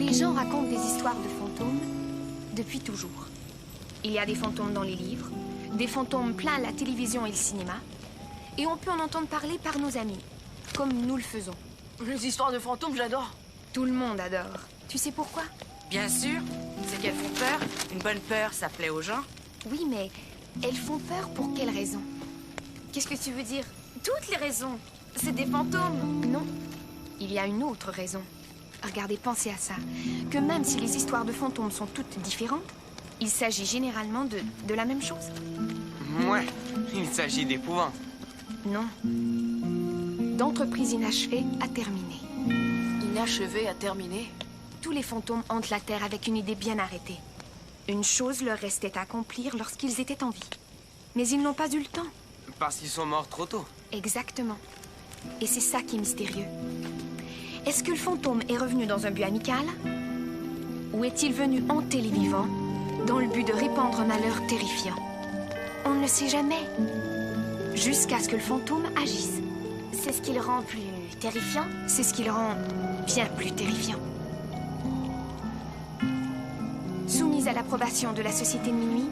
Les gens racontent des histoires de fantômes depuis toujours. Il y a des fantômes dans les livres, des fantômes plein la télévision et le cinéma, et on peut en entendre parler par nos amis, comme nous le faisons. Les histoires de fantômes, j'adore. Tout le monde adore. Tu sais pourquoi? Bien sûr, c'est qu'elles font peur. Une bonne peur, ça plaît aux gens. Oui, mais elles font peur pour quelle raison? Qu'est-ce que tu veux dire? Toutes les raisons. C'est des fantômes. Non, il y a une autre raison. Regardez, pensez à ça. Que même si les histoires de fantômes sont toutes différentes, il s'agit généralement de la même chose. Ouais, il s'agit d'épouvantes. Non. D'entreprise inachevée à terminer. Inachevé à terminer. Tous les fantômes hantent la Terre avec une idée bien arrêtée. Une chose leur restait à accomplir lorsqu'ils étaient en vie. Mais ils n'ont pas eu le temps. Parce qu'ils sont morts trop tôt. Exactement. Et c'est ça qui est mystérieux. Est-ce que le fantôme est revenu dans un but amical? Ou est-il venu hanter les vivants dans le but de répandre un malheur terrifiant? On ne le sait jamais. Jusqu'à ce que le fantôme agisse. C'est ce qui le rend plus terrifiant? C'est ce qui le rend bien plus terrifiant. Soumise à l'approbation de la Société de Minuit,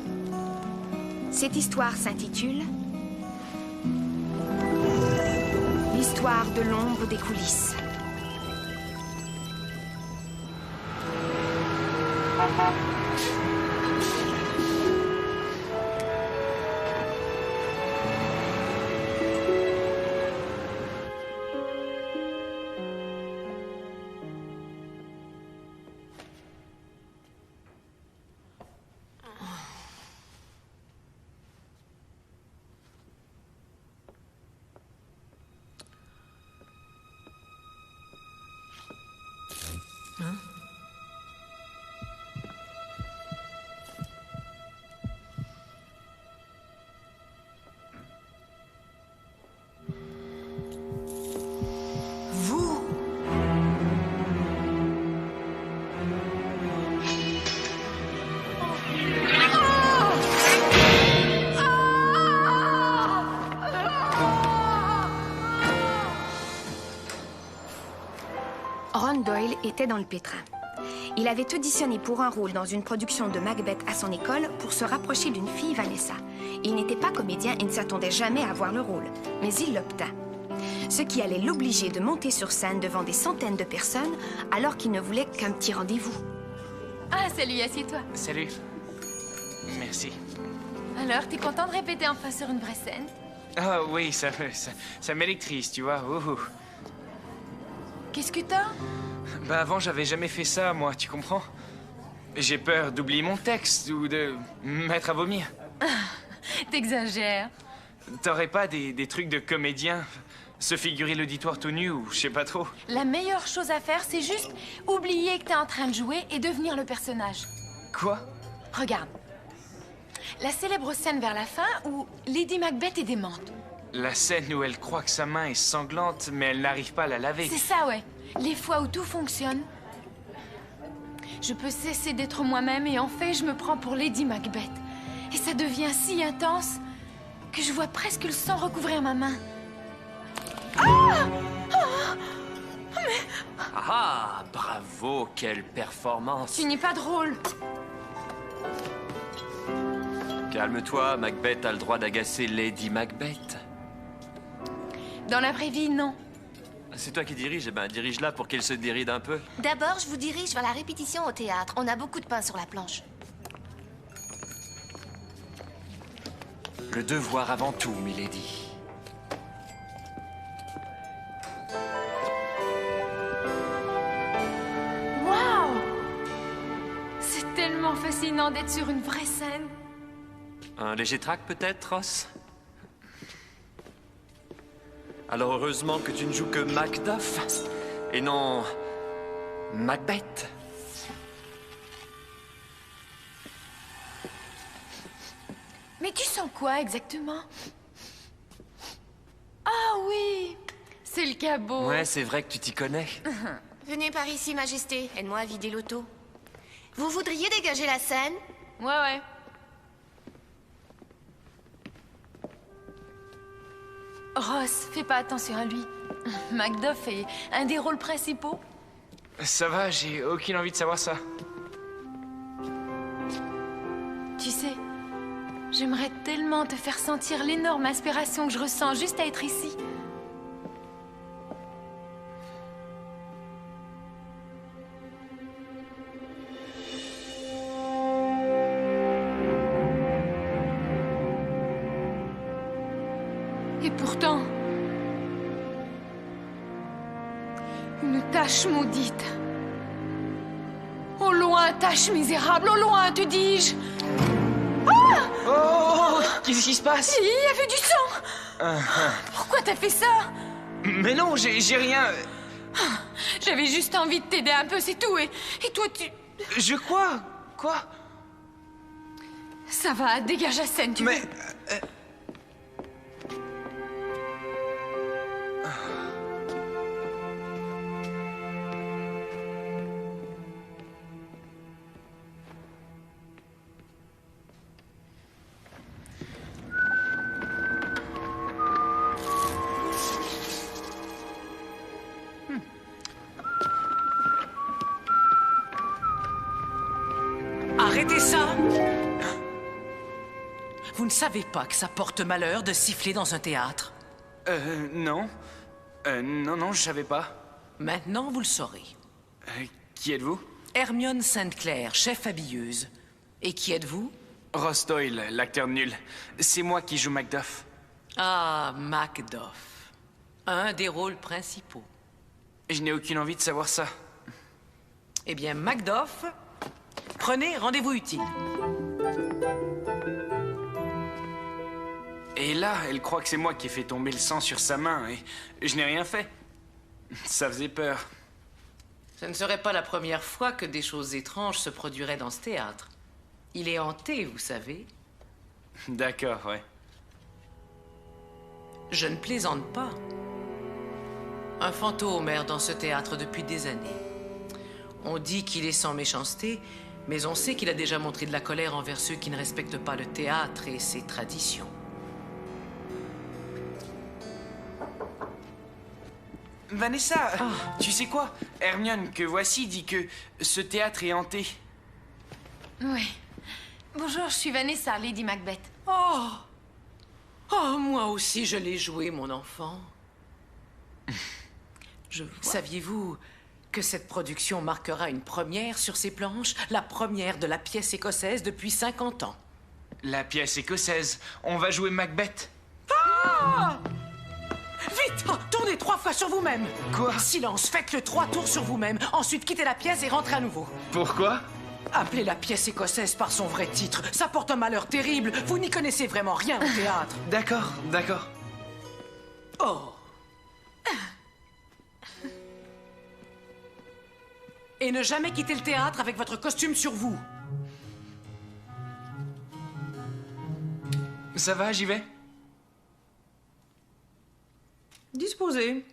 cette histoire s'intitule L'histoire de l'ombre des coulisses. Vous? Ron Doyle était dans le pétrin. Il avait auditionné pour un rôle dans une production de Macbeth à son école pour se rapprocher d'une fille, Vanessa. Il n'était pas comédien et ne s'attendait jamais à avoir le rôle, mais il l'obtint. Ce qui allait l'obliger de monter sur scène devant des centaines de personnes alors qu'il ne voulait qu'un petit rendez-vous. Ah, salut, assieds-toi. Salut. Merci. Alors, t'es content de répéter enfin sur une vraie scène? Ah oui, ça m'électrise, tu vois. Ouh. Qu'est-ce que t'as? Bah avant, j'avais jamais fait ça, moi, tu comprends? J'ai peur d'oublier mon texte ou de me mettre à vomir. T'exagères. T'aurais pas des trucs de comédien? Se figurer l'auditoire tout nu ou je sais pas trop? La meilleure chose à faire, c'est juste oublier que t'es en train de jouer et devenir le personnage. Quoi? Regarde. La célèbre scène vers la fin où Lady Macbeth est démente. La scène où elle croit que sa main est sanglante, mais elle n'arrive pas à la laver. C'est ça, ouais. Les fois où tout fonctionne. Je peux cesser d'être moi-même et en fait, je me prends pour Lady Macbeth. Et ça devient si intense que je vois presque le sang recouvrir ma main. Ah, bravo, quelle performance. Tu n'es pas drôle. Calme-toi, Macbeth a le droit d'agacer Lady Macbeth. Dans la vraie vie, non. C'est toi qui dirige, eh ben dirige-la pour qu'elle se déride un peu. D'abord, je vous dirige vers la répétition au théâtre. On a beaucoup de pain sur la planche. Le devoir avant tout, milady. Waouh! C'est tellement fascinant d'être sur une vraie scène. Un léger trac peut-être, Ross? Alors heureusement que tu ne joues que Macduff et non Macbeth. Mais tu sens quoi exactement? Ah oui! C'est le cabot. Ouais, c'est vrai que tu t'y connais. Venez par ici, Majesté. Aide-moi à vider l'auto. Vous voudriez dégager la scène? Ouais. Ross, fais pas attention à lui. Macduff est un des rôles principaux. Ça va, j'ai aucune envie de savoir ça. Tu sais, j'aimerais tellement te faire sentir l'énorme inspiration que je ressens juste à être ici. Et pourtant, une tache maudite. Au loin, tache misérable, au loin, te dis-je. Oh, qu'est-ce qui se passe? Il y avait du sang. Pourquoi t'as fait ça? Mais non, j'ai rien... J'avais juste envie de t'aider un peu, c'est tout. Et toi, tu... Je quoi? Quoi? Ça va, dégage la scène, tu Mais... veux. Arrêtez ça! Vous ne savez pas que ça porte malheur de siffler dans un théâtre? Non. Non, je savais pas. Maintenant, vous le saurez. Qui êtes-vous? Hermione Sainte-Claire, chef habilleuse. Et qui êtes-vous? Ross Doyle, l'acteur nul. C'est moi qui joue Macduff. Ah, Macduff. Un des rôles principaux. Je n'ai aucune envie de savoir ça. Eh bien, Macduff, prenez rendez-vous utile. Et là, elle croit que c'est moi qui ai fait tomber le sang sur sa main et je n'ai rien fait. Ça faisait peur. Ce ne serait pas la première fois que des choses étranges se produiraient dans ce théâtre. Il est hanté, vous savez. D'accord, ouais. Je ne plaisante pas. Un fantôme erre dans ce théâtre depuis des années. On dit qu'il est sans méchanceté, mais on sait qu'il a déjà montré de la colère envers ceux qui ne respectent pas le théâtre et ses traditions. Vanessa, tu sais quoi? Hermione, que voici, dit que ce théâtre est hanté. Oui. Bonjour, je suis Vanessa, Lady Macbeth. Oh! Oh, moi aussi je l'ai joué, mon enfant. Saviez-vous que cette production marquera une première sur ces planches? La première de la pièce écossaise depuis 50 ans. La pièce écossaise. On va jouer Macbeth. Vite! Tournez 3 fois sur vous-même! Quoi? Silence, faites-le 3 tours sur vous-même. Ensuite, quittez la pièce et rentrez à nouveau. Pourquoi? Appelez la pièce écossaise par son vrai titre. Ça porte un malheur terrible. Vous n'y connaissez vraiment rien au théâtre. D'accord, d'accord. Oh! Et ne jamais quitter le théâtre avec votre costume sur vous. Ça va, j'y vais? Disposé.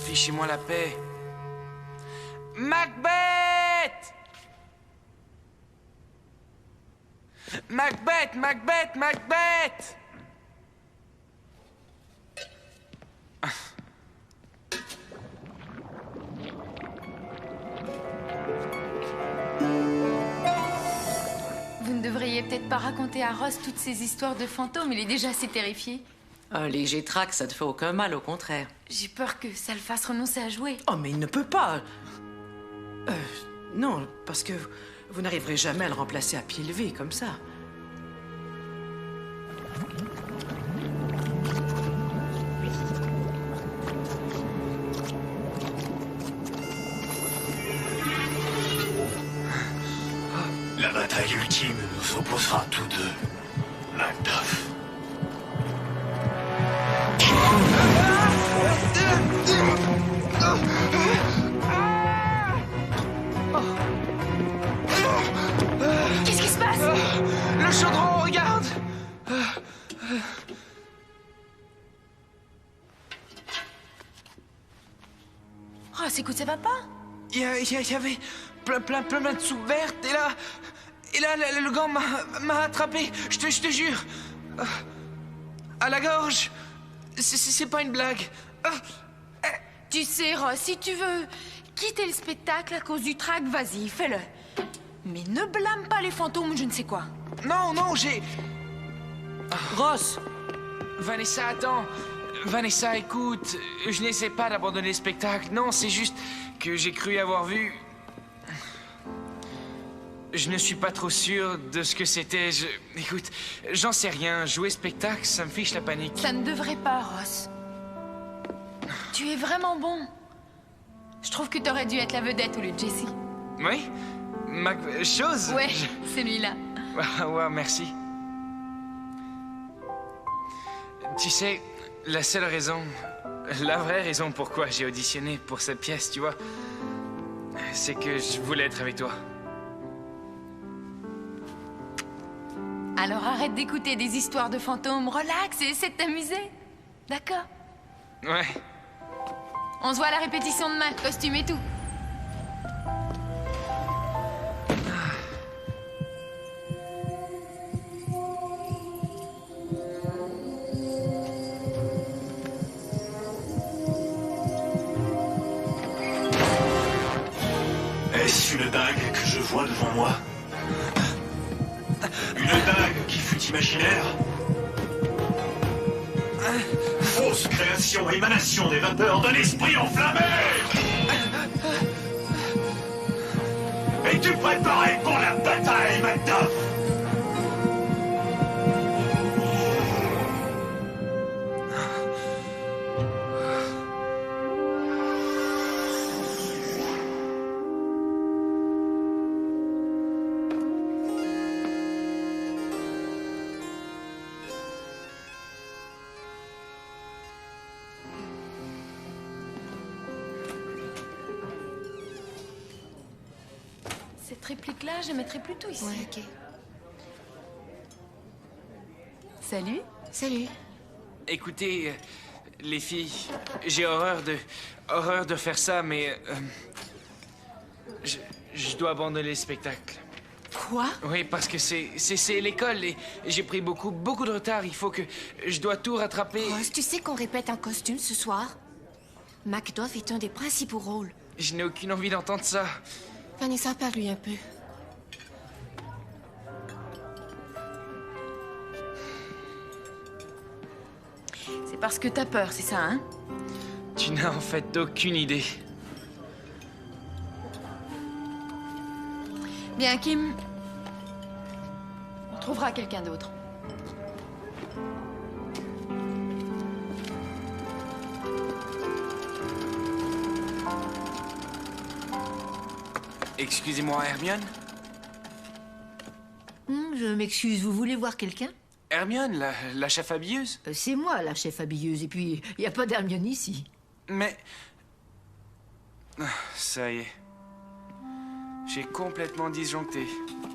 Fichez-moi la paix. Macbeth! Macbeth, Macbeth, Macbeth! Vous ne devriez peut-être pas raconter à Ross toutes ces histoires de fantômes, il est déjà assez terrifié. Un léger trac, ça ne fait aucun mal, au contraire. J'ai peur que ça le fasse renoncer à jouer. Oh, mais il ne peut pas. Non, parce que vous n'arriverez jamais à le remplacer à pied levé, comme ça. La bataille ultime nous opposera tous deux, Macduff. Qu'est-ce qui se passe? Le chaudron, regarde! Ross, écoute, ça va pas? Il y avait plein de soupes vertes, et là, le gant m'a attrapé, je te jure. À la gorge. C'est pas une blague. Tu sais, Ross, si tu veux quitter le spectacle à cause du trac, vas-y, fais-le. Mais ne blâme pas les fantômes ou je ne sais quoi. Non, j'ai... Ross! Vanessa, attends. Vanessa, écoute, je n'essaie pas d'abandonner le spectacle. Non, c'est juste que j'ai cru avoir vu... Je ne suis pas trop sûr de ce que c'était. Écoute, j'en sais rien. Jouer spectacle, ça me fiche la panique. Ça ne devrait pas, Ross. Tu es vraiment bon. Je trouve que t'aurais dû être la vedette au lieu de Jessie. Oui? Chose? Ouais, celui-là. Ouais, merci. Tu sais, la seule raison, la vraie raison pourquoi j'ai auditionné pour cette pièce, tu vois, c'est que je voulais être avec toi. Alors arrête d'écouter des histoires de fantômes, relax et essaie de t'amuser. D'accord? Ouais. On se voit à la répétition demain, costume et tout. Est-ce une dague que je vois devant moi? Une dague qui fut imaginaire? Fausse création, émanation des vapeurs d'un esprit enflammé! Es-tu préparé pour la bataille, Macduff? Cette réplique-là, je mettrais plutôt ici. Ouais, ok. Salut. Salut. Écoutez, les filles, j'ai horreur de faire ça, mais je dois abandonner le spectacle. Quoi? Oui, parce que c'est l'école et j'ai pris beaucoup de retard. Il faut que je dois tout rattraper. Ross, tu sais qu'on répète un costume ce soir? Macduff est un des principaux rôles. Je n'ai aucune envie d'entendre ça. Vanessa, parle-lui un peu. C'est parce que t'as peur, c'est ça, hein? Tu n'as en fait aucune idée. Bien, Kim. On trouvera quelqu'un d'autre. Excusez-moi, Hermione? Je m'excuse, vous voulez voir quelqu'un? Hermione, la chef habilleuse? C'est moi, la chef habilleuse, et puis il n'y a pas d'Hermione ici. Mais... ça y est. J'ai complètement disjoncté.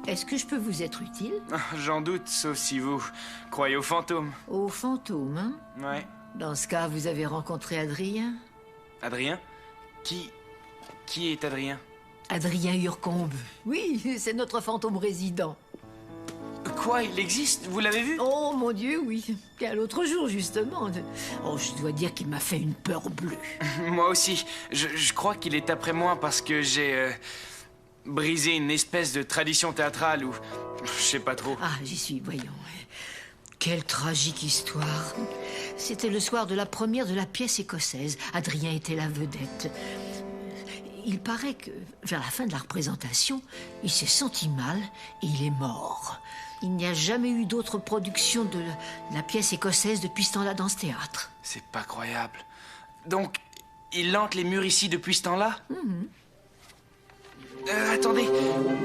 Est-ce que je peux vous être utile? J'en doute, sauf si vous croyez aux fantômes. Aux fantômes, hein? Ouais. Dans ce cas, vous avez rencontré Adrien? Adrien? Qui est Adrien? Adrien Urcombe. Oui, c'est notre fantôme résident. Quoi, il existe? Vous l'avez vu? Oh mon Dieu, oui. Et à l'autre jour, justement. Oh, je dois dire qu'il m'a fait une peur bleue. Moi aussi. Je crois qu'il est après moi parce que j'ai brisé une espèce de tradition théâtrale ou... je sais pas trop. Ah, j'y suis, voyons. Quelle tragique histoire. C'était le soir de la première de la pièce écossaise. Adrien était la vedette. Il paraît que, vers la fin de la représentation, il s'est senti mal et il est mort. Il n'y a jamais eu d'autre production de la pièce écossaise depuis ce temps-là dans ce théâtre. C'est pas croyable. Donc, il hante les murs ici depuis ce temps-là? Attendez,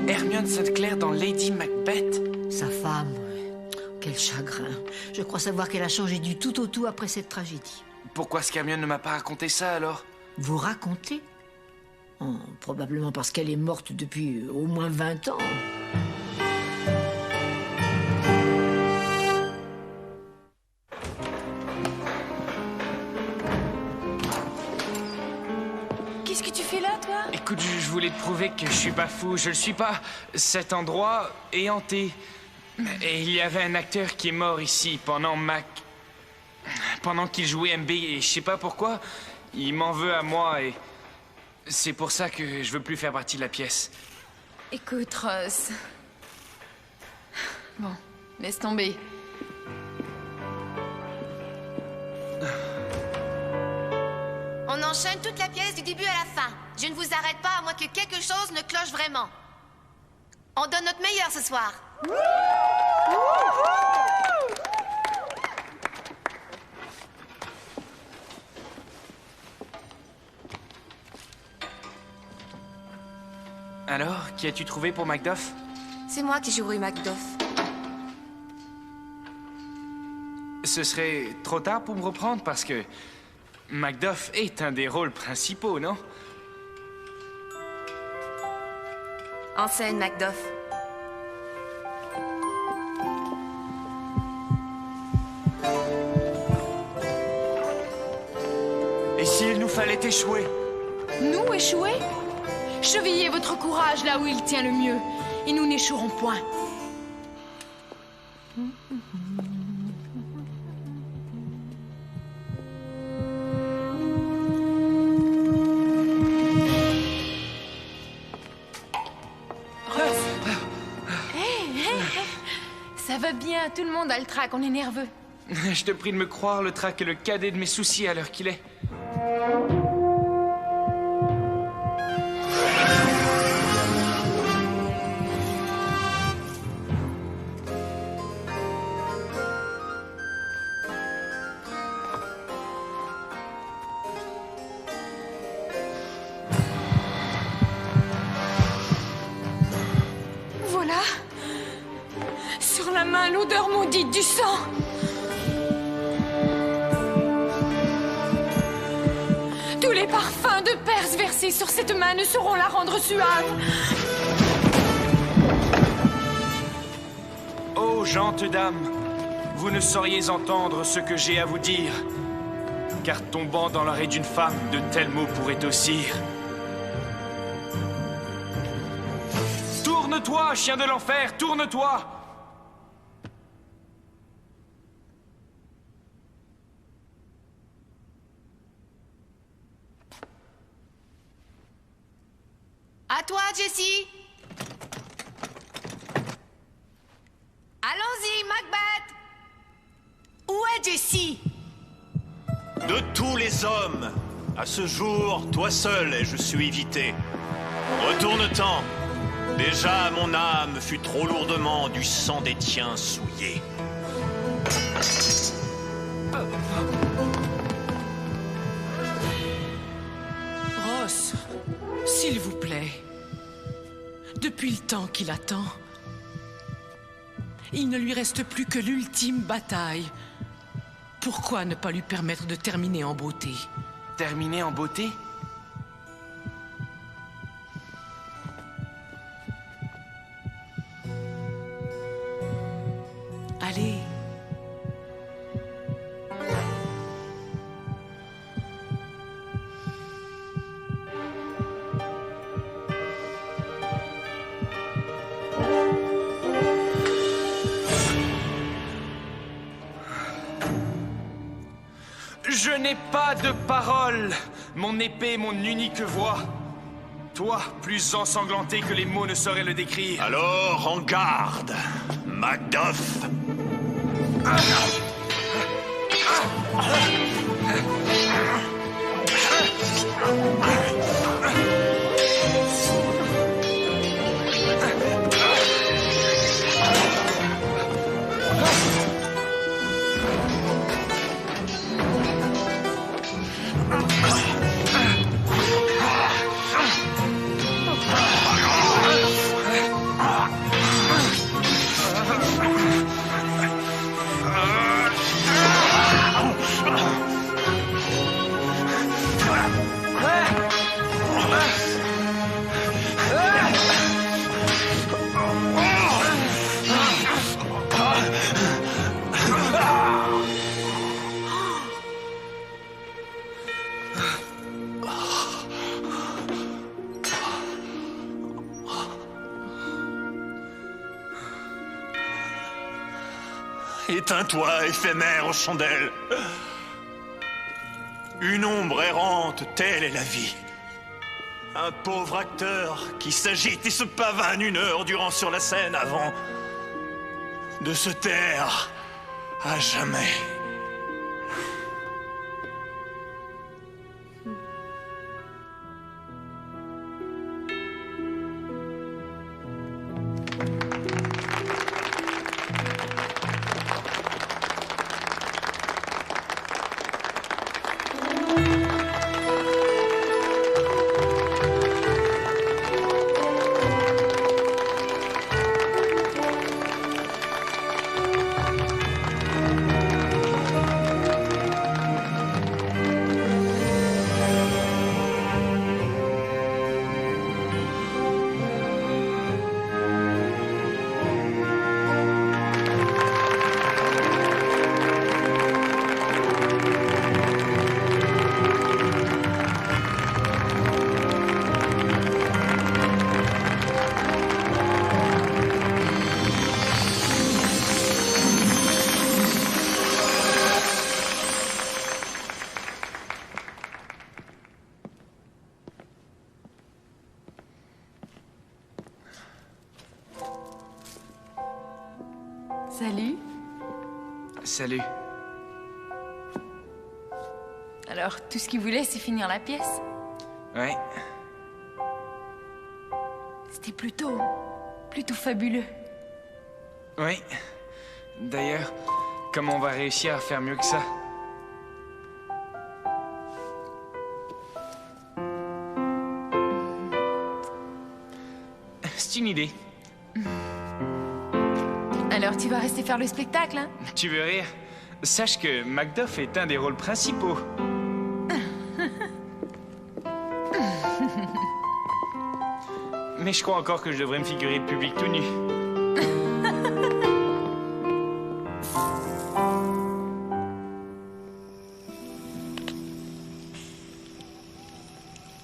Hermione St. Clair dans Lady Macbeth? Sa femme, quel chagrin. Je crois savoir qu'elle a changé du tout au tout après cette tragédie. Pourquoi est-ce qu'Hermione ne m'a pas raconté ça, alors? Vous racontez? Oh, probablement parce qu'elle est morte depuis au moins 20 ans. Qu'est-ce Qu'est-ce que tu fais là, toi? Écoute, je voulais te prouver que je suis pas fou, je le suis pas. Cet endroit est hanté. Et il y avait un acteur qui est mort ici pendant qu'il jouait MB, et je sais pas pourquoi, il m'en veut à moi, et c'est pour ça que je veux plus faire partie de la pièce. Écoute, Ross... Bon, laisse tomber. On enchaîne toute la pièce du début à la fin. Je ne vous arrête pas à moins que quelque chose ne cloche vraiment. On donne notre meilleur ce soir. Alors, qui as-tu trouvé pour Macduff? C'est moi qui jouerai Macduff. Ce serait trop tard pour me reprendre parce que Macduff est un des rôles principaux, non? En scène, Macduff. Et s'il nous fallait échouer? Nous échouer? Chevillez votre courage là où il tient le mieux, et nous n'échouerons point. Ça va bien, tout le monde a le trac, on est nerveux. Je te prie de me croire, le trac est le cadet de mes soucis à l'heure qu'il est. Voilà. Sur la main, l'odeur maudite du sang. Tous les parfums de Perse versés sur cette main ne sauront la rendre suave. Ô gentes dames, vous ne sauriez entendre ce que j'ai à vous dire, car tombant dans l'oreille d'une femme, de tels mots pourraient aussi. Tourne-toi, chien de l'enfer, tourne-toi! À toi, Jessie. Allons-y, Macbeth. Où est Jessie? De tous les hommes, à ce jour, toi seul ai-je su éviter. Retourne-t'en. Déjà, mon âme fut trop lourdement du sang des tiens souillée. Ross, s'il vous plaît. Depuis le temps qu'il attend, il ne lui reste plus que l'ultime bataille. Pourquoi ne pas lui permettre de terminer en beauté? Terminer en beauté? Allez. Je n'ai pas de parole. Mon épée, mon unique voix. Toi, plus ensanglanté que les mots ne sauraient le décrire. Alors, en garde, Macduff. Éteins-toi, éphémère aux chandelles. Une ombre errante, telle est la vie. Un pauvre acteur qui s'agite et se pavane 1 heure durant sur la scène avant de se taire à jamais. Salut. Salut. Alors, tout ce qu'il voulait, c'est finir la pièce. Ouais. C'était plutôt fabuleux. Oui. D'ailleurs, comment on va réussir à faire mieux que ça? C'est une idée. Alors, tu vas rester faire le spectacle, hein? Tu veux rire? Sache que Macduff est un des rôles principaux. Mais je crois encore que je devrais me figurer le public tout nu.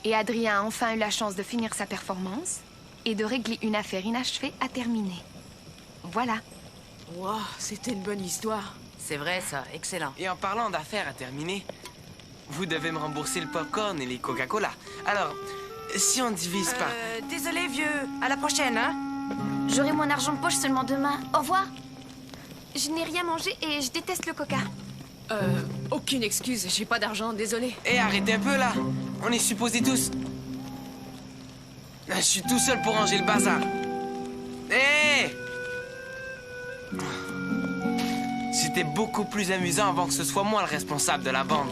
Et Adrien a enfin eu la chance de finir sa performance et de régler une affaire inachevée à terminer. Voilà. Wow, c'était une bonne histoire. C'est vrai, ça. Excellent. Et en parlant d'affaires à terminer, vous devez me rembourser le popcorn et les Coca-Cola. Alors, si on divise par... Désolé, vieux. À la prochaine, hein? J'aurai mon argent de poche seulement demain. Au revoir. Je n'ai rien mangé et je déteste le coca. Aucune excuse, j'ai pas d'argent, désolé. Hé, arrêtez un peu, là. On est supposés tous... Je suis tout seul pour ranger le bazar. Hé! C'était beaucoup plus amusant avant que ce soit moi le responsable de la bande.